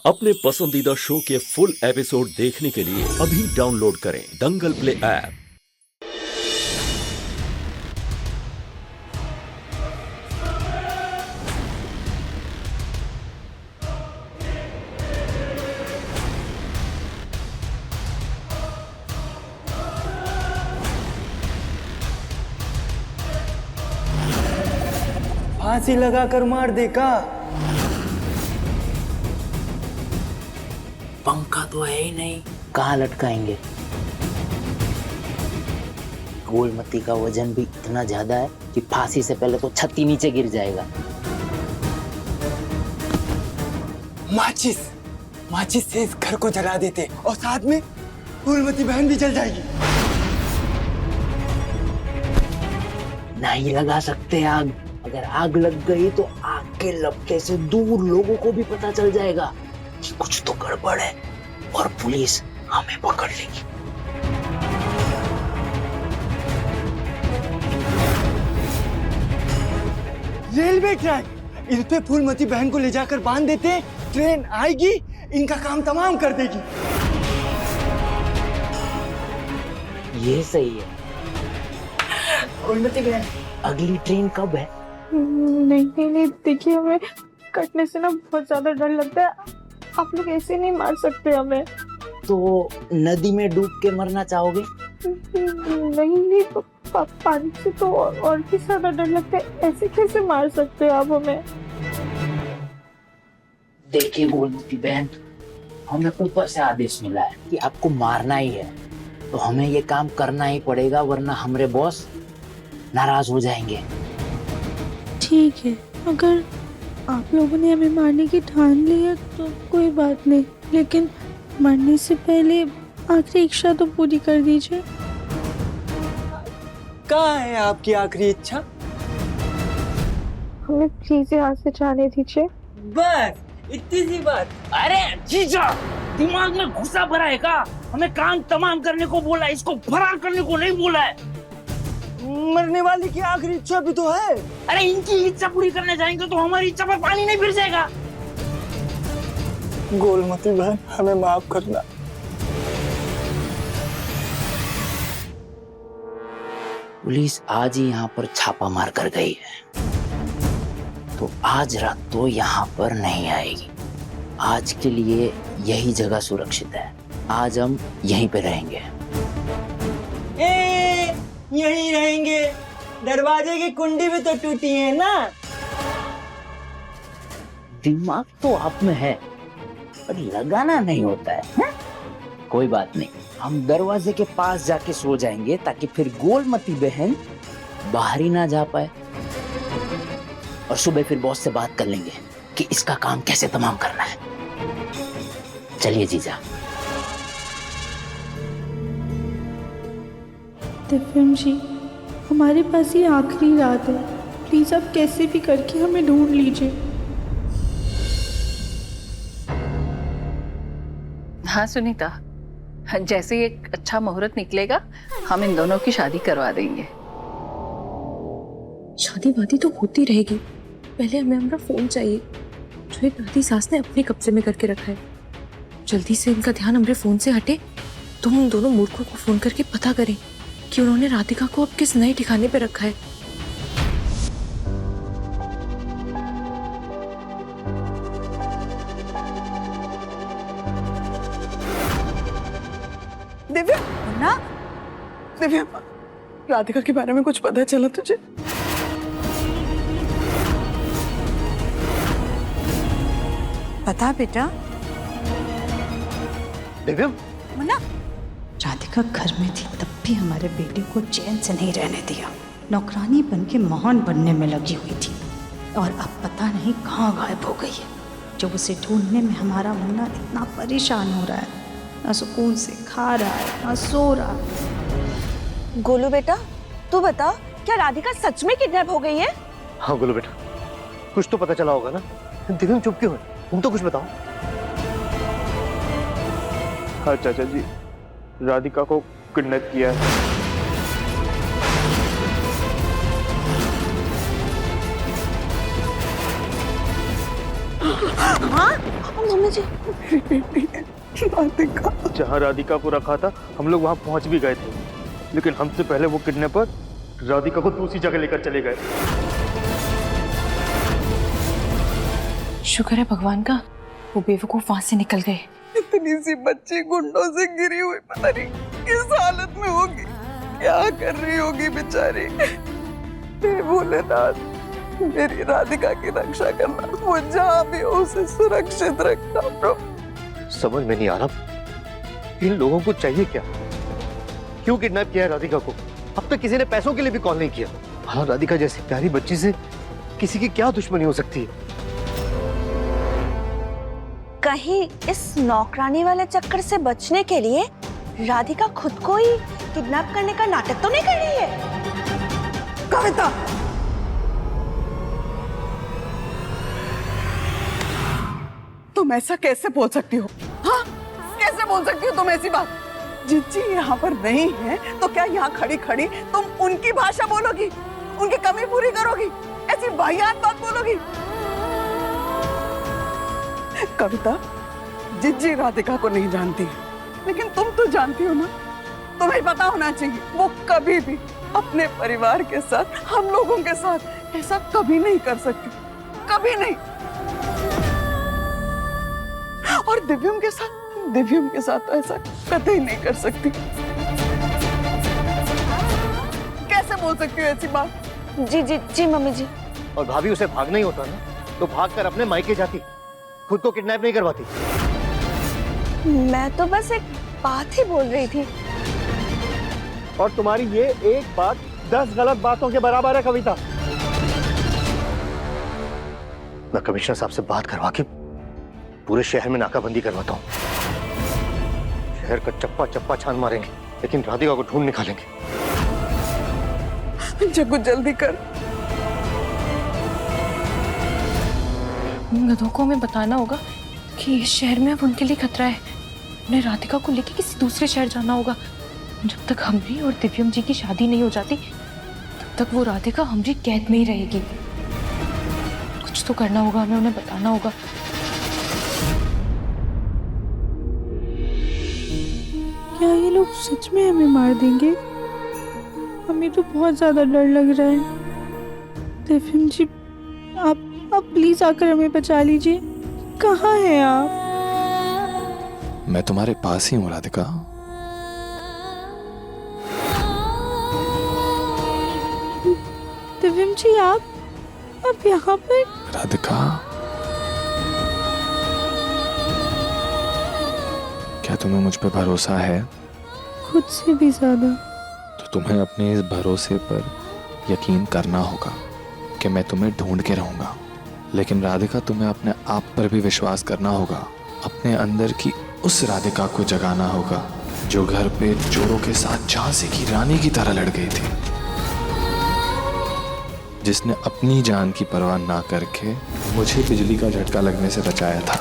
अपने पसंदीदा शो के फुल एपिसोड देखने के लिए अभी डाउनलोड करें दंगल प्ले ऐप। फांसी लगाकर मार देगा। पंखा तो है ही नहीं, कहाँ लटकाएंगे? गोलमती का वजन भी इतना ज्यादा है कि फांसी से पहले तो छत्ती नीचे गिर जाएगा। माचिस माचिस से इस घर को जला देते और साथ में गोलमती बहन भी जल जाएगी। नहीं लगा सकते आग। अगर आग लग गई तो आग के लपटे से दूर लोगों को भी पता चल जाएगा कि कुछ तो गड़बड़ है और पुलिस हमें पकड़ लेगी। रेलवे ट्रैक, इस पे फूलमती बहन को ले जाकर बांध देते, ट्रेन आएगी, इनका काम तमाम कर देगी। ये सही है। फूलमती बहन, अगली ट्रेन कब है? नहीं देखिए, हमें कटने से ना बहुत ज्यादा डर लगता है। आप लोग ऐसे नहीं मार सकते हमें। तो नदी में डूब के मरना चाहोगे? नहीं पानी से तो और भी ज्यादा डर लगता है। ऐसे कैसे मार सकते हो आप हमें? देखिए गोलमती बहन, हमें ऊपर से आदेश मिला है कि आपको मारना ही है, तो हमें ये काम करना ही पड़ेगा, वरना हमारे बॉस नाराज हो जाएंगे। ठीक है, अगर आप लोगों ने हमें मारने की ठान ली है तो कोई बात नहीं, लेकिन मरने से पहले आखिरी इच्छा तो पूरी कर दीजिए। कहाँ है आपकी आखिरी इच्छा? हमें प्लीज यहाँ से जाने दीजिए। बस इतनी सी बात। अरे जीजा, दिमाग में घुसा भरा है का? हमें काम तमाम करने को बोला है, इसको फरार करने को नहीं बोला है। मरने वाले की आखिरी इच्छा भी तो है। अरे इनकी इच्छा पूरी करने जाएंगे तो हमारी इच्छा पर पानी नहीं फिर जाएगा। गोलमती बहन, हमें माफ करना। पुलिस आज ही यहाँ पर छापा मार कर गई है, तो आज रात तो यहाँ पर नहीं आएगी। आज के लिए यही जगह सुरक्षित है, आज हम यहीं पे रहेंगे। यहीं रहेंगे? दरवाजे की कुंडी भी तो टूटी है ना। दिमाग तो आप में है, पर लगाना नहीं होता है? कोई बात नहीं, हम दरवाजे के पास जाके सो जाएंगे ताकि फिर गोलमती बहन बाहर ही ना जा पाए, और सुबह फिर बॉस से बात कर लेंगे कि इसका काम कैसे तमाम करना है। चलिए जीजा। दिव्यम जी, हमारे पास ये आखिरी रात है, प्लीज आप कैसे भी करके हमें ढूंढ लीजिए। हाँ सुनीता, जैसे ही एक अच्छा मुहूर्त निकलेगा हम इन दोनों की शादी करवा देंगे। शादी वादी तो होती रहेगी, पहले हमें हमारा फोन चाहिए जो एक दादी सास ने अपने कब्जे में करके रखा है। जल्दी से इनका ध्यान हमारे फोन से हटे तो हम दोनों मूर्खों को फोन करके पता करें कि उन्होंने राधिका को अब किस नए ठिकाने पे रखा है। दिव्या, ना दिव्या, राधिका के बारे में कुछ पता चला तुझे? पता बेटा? दिव्या, मुन्ना, राधिका घर में थी तब भी हमारे बेटे को चैन से नहीं रहने दिया। नौकरानी बन के महान बनने में लगी हुई थी और अब पता नहीं कहाँ गायब हो गई है। जब उसे ढूंढने में हमारा मुन्ना इतना परेशान हो रहा है, ना सुकून से खा रहा है ना सो रहा है। गोलू बेटा, तू बता, क्या राधिका सच में किडनैप हो गई है? हाँ गोलू बेटा, कुछ तो पता चला होगा ना। दिव्या चुप क्यों है? तुम तो कुछ बताओ। हाँ चाचा जी, राधिका को किडनैप किया है। हाँ मम्मी जी, राधिका। जहाँ राधिका को रखा था हम लोग वहाँ पहुँच भी गए थे, लेकिन हमसे पहले वो किडनैपर राधिका को दूसरी जगह लेकर चले गए। शुक्र है भगवान का वो बेवकूफ वहां से निकल गए। इतनी सी बच्ची गुंडों से गिरी हुई पता नहीं किस हालत में होगी, क्या कर रही होगी बेचारी। हे भोलेनाथ, मेरी राधिका की रक्षा करना, वो जहाँ भी हो उसे सुरक्षित रखना प्रभु। समझ में नहीं आ रहा इन लोगों को चाहिए क्या, क्यों किडनैप किया है राधिका को? अब तक किसी ने पैसों के लिए भी कॉल नहीं किया। हाँ, राधिका जैसी प्यारी बच्ची से किसी की क्या दुश्मनी हो सकती है? कहीं इस नौकरानी वाले चक्कर से बचने के लिए राधिका खुद को ही किडनैप करने का नाटक तो नहीं कर रही है? कविता, तुम ऐसा कैसे बोल सकती हो? हाँ, कैसे बोल सकती हो तुम ऐसी बात? जिज्जी यहाँ पर नहीं है तो क्या यहाँ खड़ी खड़ी तुम उनकी भाषा बोलोगी, उनकी कमी पूरी करोगी, ऐसी वाहियात बात बोलोगी? कविता, जिज्जी राधिका को नहीं जानती, लेकिन तुम तो जानती हो ना। तुम्हें पता होना चाहिए वो कभी भी अपने परिवार के साथ, हम लोगों के साथ ऐसा कभी नहीं कर सकती, कभी नहीं। और दिव्यम के साथ तो ऐसा कतई नहीं कर सकती। कैसे बोल सकती हो ऐसी बात? जी जी जी मम्मी जी। और भाभी, उसे भागना ही होता ना तो भागकर अपने मायके जाती, खुद को किडनैप नहीं करवाती। मैं तो बस एक बात ही बोल रही थी। और तुम्हारी ये एक बात 10 गलत बातों के बराबर है कविता। मैं कमिश्नर साहब से बात करवा के पूरे शहर में नाकाबंदी करवाता हूँ। शहर का चप्पा चप्पा छान मारेंगे, लेकिन राधिका को ढूंढ निकालेंगे। जग्गू जल्दी कर। गधों को हमें बताना होगा कि इस शहर में अब उनके लिए खतरा है। उन्हें राधिका को लेके किसी दूसरे शहर जाना होगा। जब तक हमरी और दिव्यम जी की शादी नहीं हो जाती तब तक वो राधिका हमरी कैद में ही रहेगी। कुछ तो करना होगा, हमें उन्हें बताना होगा। क्या ये लोग सच में हमें मार देंगे? हमें तो बहुत ज्यादा डर लग रहा है। दिव्यम जी, आप प्लीज आकर हमें बचा लीजिए। कहाँ हैं आप? मैं तुम्हारे पास ही हूँ राधिका। दिव्यम जी, आप यहाँ पर? राधिका, क्या तुम्हें मुझ पे भरोसा है? खुद से भी ज्यादा। तो तुम्हें अपने इस भरोसे पर यकीन करना होगा कि मैं तुम्हें ढूंढ के रहूंगा। लेकिन राधिका, तुम्हें अपने आप पर भी विश्वास करना होगा। अपने अंदर की उस राधिका को जगाना होगा जो घर पे चोरों के साथ झांसी की रानी की तरह लड़ गई थी, जिसने अपनी जान की परवाह ना करके मुझे बिजली का झटका लगने से बचाया था।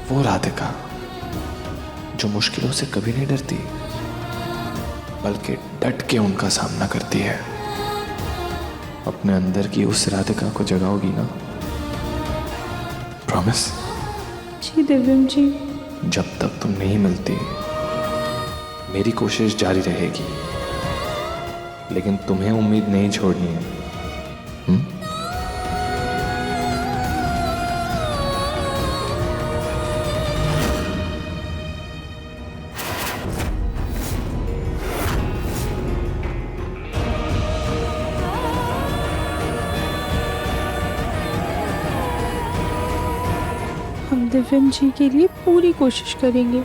वो राधिका जो मुश्किलों से कभी नहीं डरती, बल्कि डट के उनका सामना करती है। अपने अंदर की उस राधिका को जगाओगी ना? प्रॉमिस? जी दिव्यम जी। जब तक तुम नहीं मिलती मेरी कोशिश जारी रहेगी, लेकिन तुम्हें उम्मीद नहीं छोड़नी है। हम दिव्यम जी के लिए पूरी कोशिश करेंगे।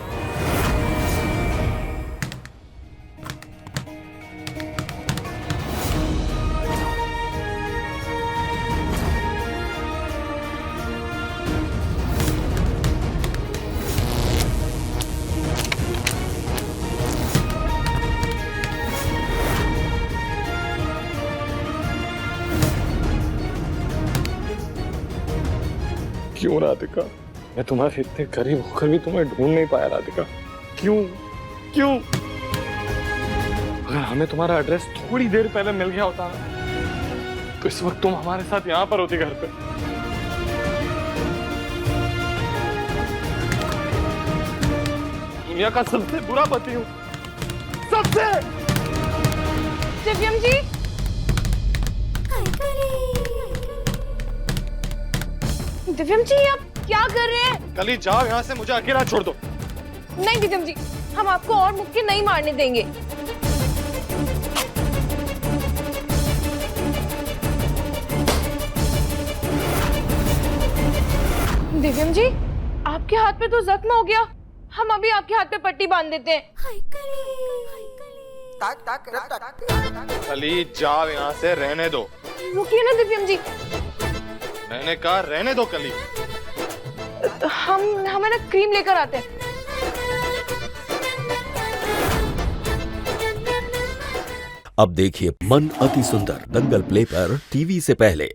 क्यों राधिका? मैं तुम्हारे इतने करीब होकर भी तुम्हें ढूंढ नहीं पाया राधिका। क्यों क्यों? अगर हमें तुम्हारा एड्रेस थोड़ी देर पहले मिल गया होता ना, तो इस वक्त तुम हमारे साथ यहाँ पर होती घर पे। दुनिया का सबसे बुरा पति हूँ, सबसे। दिव्यम जी, दिव्यम जी आप क्या कर रहे हैं? कली जाओ यहाँ से, मुझे अकेला छोड़ दो। नहीं दिव्यम जी, हम आपको और मुक्के नहीं मारने देंगे। दिव्यम जी, आपके हाथ पे तो जख्म हो गया, हम अभी आपके हाथ पे पट्टी बांध देते हैं। कली जाओ यहाँ से, रहने दो। रुकिए ना दिव्यम जी, मैंने कहा रहने दो कली। हमें ना क्रीम लेकर आते हैं। अब देखिए मन अति सुंदर दंगल प्ले पर टीवी से पहले।